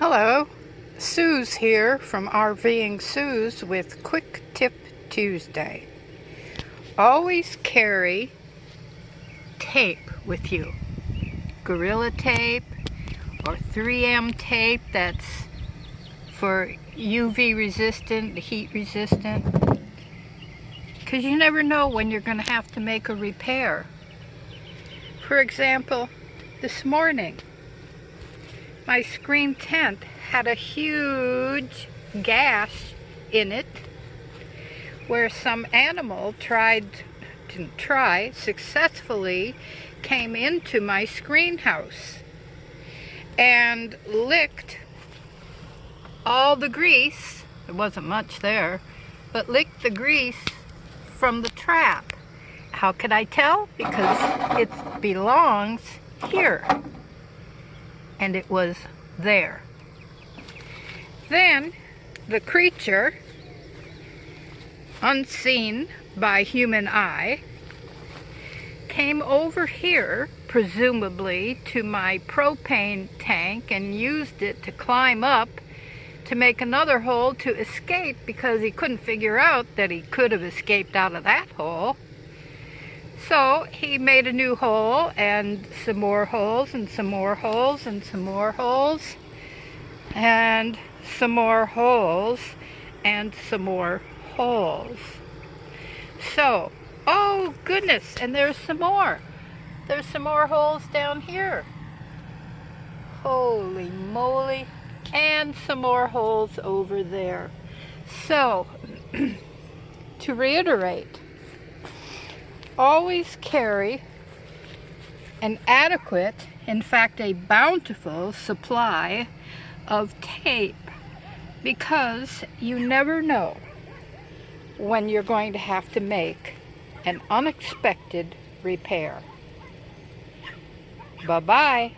Hello, Suze here from RVing Suze with Quick Tip Tuesday. Always carry tape with you. Gorilla tape or 3M tape that's for UV resistant, heat resistant. Because you never know when you're going to have to make a repair. For example, this morning, my screen tent had a huge gash in it where some animal successfully came into my screen house and licked all the grease. There wasn't much there, but licked the grease from the trap. How could I tell? Because it belongs here. And it was there. Then the creature, unseen by human eye, came over here, presumably to my propane tank, and used it to climb up to make another hole to escape, because he couldn't figure out that he could have escaped out of that hole. So he made a new hole, and some more holes, and some more holes, and some more holes, and some more holes, and some more holes. So, oh goodness, and there's some more. There's some more holes down here. Holy moly. And some more holes over there. So, to reiterate, always carry an adequate, in fact a bountiful supply of tape, because you never know when you're going to have to make an unexpected repair. Bye-bye.